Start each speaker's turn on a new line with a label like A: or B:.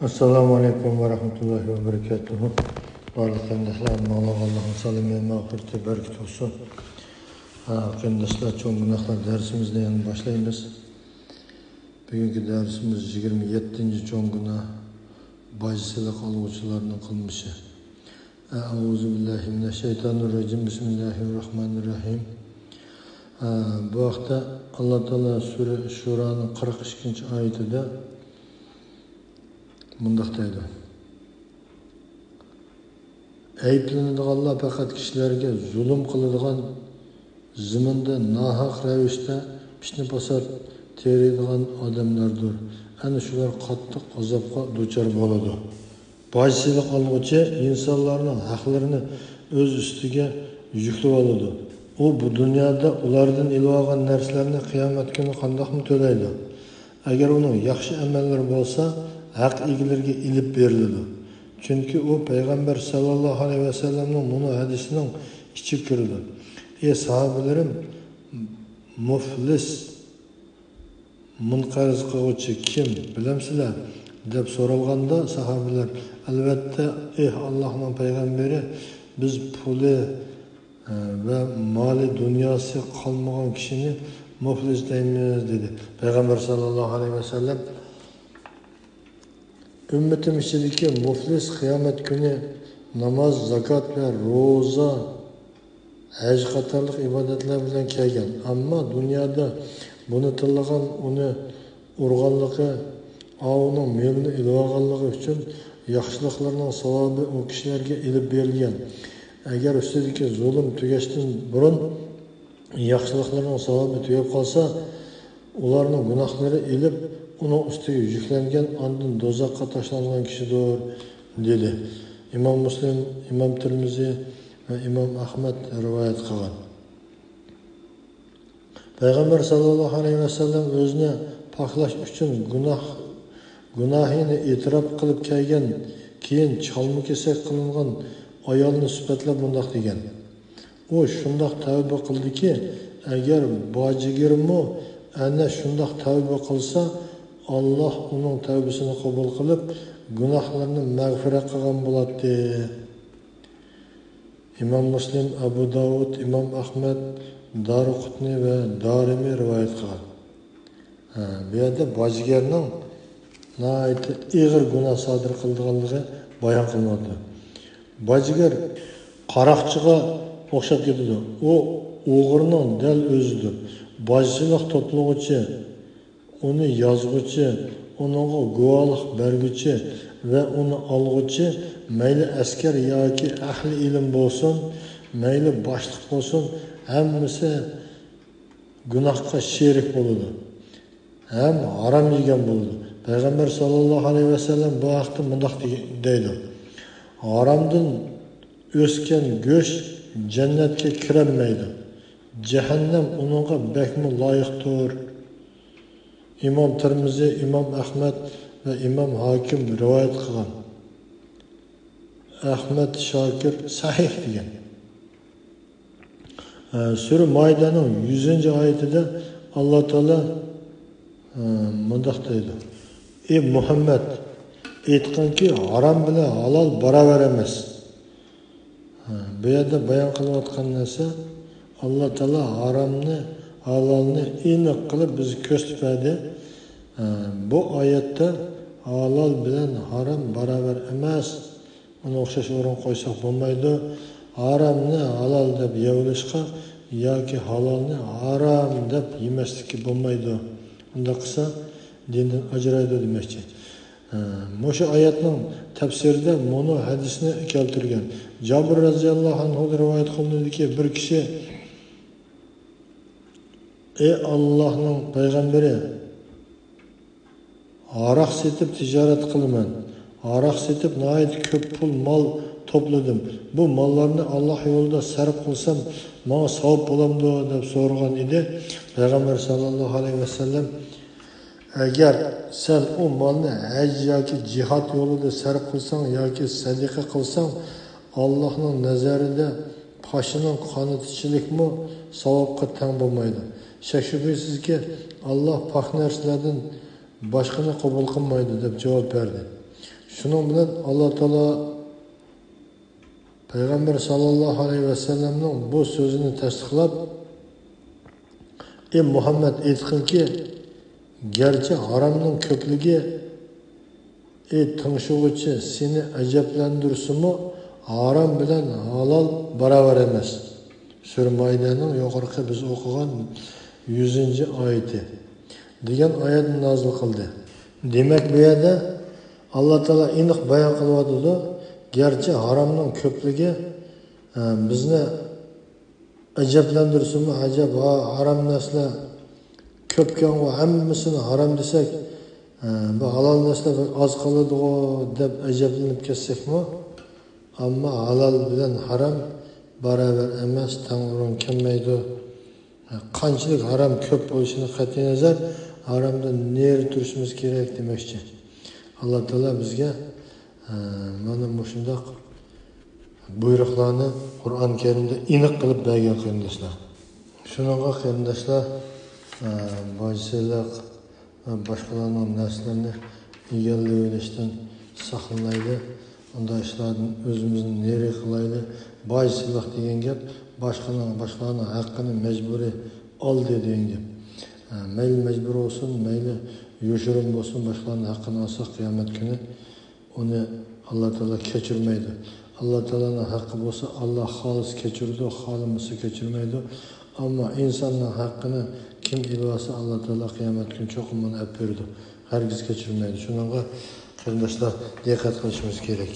A: Assalamu alaikum wa rahmatullahi wa barakatuhu. Barlik qandaşlar, Allah'ın salimi mağfirati bereket olsun. Qandaşlar, çoğun günahlar dersimizde yani başlayınız. Bugünkü dersimiz 27. çoğun günah bacısılık algıçılarının kılmışı. Euzubillahimineşşeytanirracim. Bismillahirrahmanirrahim. Bu hafta Allah Teala Sure Şura'nın 42. ayetinde mundaq deydi. Ayıplanadiganlar faqat kishilarga zulm qiladigan, ziminda nohaq ravishda pishni bosar teriydigan odamlardir. Ana shular qattiq azobga duchor bo'ladi. Bojchilik olg'uchi insonlarning haqlarini o'z ustiga yuklab oladi. U bu dunyoda ulardan ilib olgan narsalarni qiyomat kuni qandoqmi to'laydi? Agar uning yaxshi amallari bo'lsa, haq egilerge ilip verildi. Çünkü o Peygamber sallallahu aleyhi ve sellem'in bunu hadisinin içi kırıldı. Sahabelerim muflis munqariz qiluvchi kim bilamsizlar deb so'ralganda sahabeler albatta Allohning payg'ambari biz puli ve mali dunyosi qolmagan kishini muflis deymiz dedi. Peygamber sallallahu aleyhi ve sellem ümmetim içindeki muflis kıyamet günü namaz, zakat ve roza, hac qatorliq ibadetler bilen kelgan. Ama dünyada bunu tillag'an, uni urg'anligi, onun melini ilib olganligi uchun yaxshiliklarning savobi o kishilarga ilib berilgan. Agar ustidagi zulm tugashdan burun yaxshiliklarning savobi tugab qolsa, ularning gunohlari ilib onun üstüge yüklengen andın dozakka taşlangan kişidir dedi. İmam Müslim, İmam Tirmizi ve İmam Ahmet rivayet kılgan. Peygamber sallallahu aleyhi ve sellem özüne paklaş için günahını itiraf kılıp kelgen, keyin çalma kesek kılıngan ayalını süpetlep bundaq degen. O şundaq tövbe kıldı ki, eğer bacıgirmi ana şundaq tövbe kılsa, Allah onun tövbesini kabul kılıp günahlarını mağfiret kılgan buladı. İmam Müslim, Abu Davud, İmam Ahmet, Daraqutni ve Darimi rivayet kılgan. Bu yerde bacıgerinin ağır günah sadır kıldığanlığı bayan kılmadı. Bacıger qaraqçıga oxşap ketidi. O oğurunun del özüdür. Bacıçılık topluluğuçu, onu yazgıcı, onunla guvalık bergücü ve onu algıcı, meyli asker ya ki ahli ilim olsun, meyli başlık olsun, hemmisi günahka şerik buludu. Hem haram yegen buludu. Peygamber sallallahu aleyhi ve sellem bu haqda mundaq deydi. Haramdan ösken göç cennetke kiremeydi. Cehennem onunla bekmi layıktır. İmam Tirmizi, İmam Ahmet ve İmam Hakim rivayet kılan. Ahmet Şakir sahih diyen. Sure Maide'nin 100. ayetinde Allah Teala mundaq deydi. Ey Muhammed, aytqin ki haram bilan halal baravar emas. Bu yerda bayon qilayotgan narsa Allah Teala haramni halalni aniq qilib bizni ko'rsatadi. Bu oyatda halal bilan haram baravar emas. Uni o'xshash o'rin qo'ysak bo'lmaydi. Haramni halal deb yeyilishga yoki halalni haram deb yemaslikka bo'lmaydi. Unda qilsa dindan ajraydi demoqchi. Mushu oyatning tafsirida bunu hadisni keltirgan. Jabir roziyallohu anhu rivoyat qilindiki, bir kishi ey Allah'ın peygamberi, arak setip ticaret kılman. Arak setip nahit köp pul mal topladım. Bu mallarını Allah yolunda sarf kılsam bana savap olamdı deb sorgan idi. Peygamber sallallahu aleyhi ve sellem eğer sen o malını hac yoki cihat yolunda sarf kılsan yoki sadaka kılsan Allah'ın nazarida başının qanıtçılık mı savapqa teng bo'lmaydi. Shak shubhasizki Allah pak narsalardan boshqani qabul qilmaydi deb javob berdi. Şunun bilan Alloh taolo Payg'ambar sallallohu alayhi vasallamning bu so'zini tasdiqlab, ey Muhammad aytqinki, garchi haromning ko'pligi ey tingshug'uchi seni ajablantirsinmi, harom bilan halol barobar emas. Sura Maydaning yuqorqi biz o'qigan 100-oyati degan oyatni nozil qildi. Demak, bu yerda Alloh taolo aniq bayon qilyapti, garchi haromning ko'pligi bizni ajablantirsinmi, ajab harom narsalar ko'pkan va hammasini harom desak, bu halol narsalar oz qoladi deb ajablanib ketsekmi, ammo halol bilan harom barobar emas, tang'uron kelmaydi. Qanchalik harom ko'p bo'lishini qat'iy nazar haromdan neri turishimiz kerak demoqchi. Alloh taolo bizga mana shundoq buyruqlarni Qur'on Karimda aniq qilib bergan qarindoshlar. Shuningga qarindoshlar, boychilik va boshqalarning narsalarni egallab olishdan saqlanaylik. Unda ishlardan o'zimizni neri qilayli. Boychilik degan gap boshqalarning haqqini majburiy oldi degan gap. Mayli majbur olsun, mayli yoshirin bo'lsin, boshqalarning haqqini olsa qiyomat kuni uni Alloh taolo kechirmaydi. Alloh taoloning haqqi bo'lsa, Alloh xolis kechirdi, xolimasa kechirmaydi. Ammo insonning haqqini kim ilvasa Alloh taolo qiyomat kuni cho'qim uni olib berdi. Hargiz kechirmaydi. Shuningga qarindoshlar diqqat qilishimiz kerak.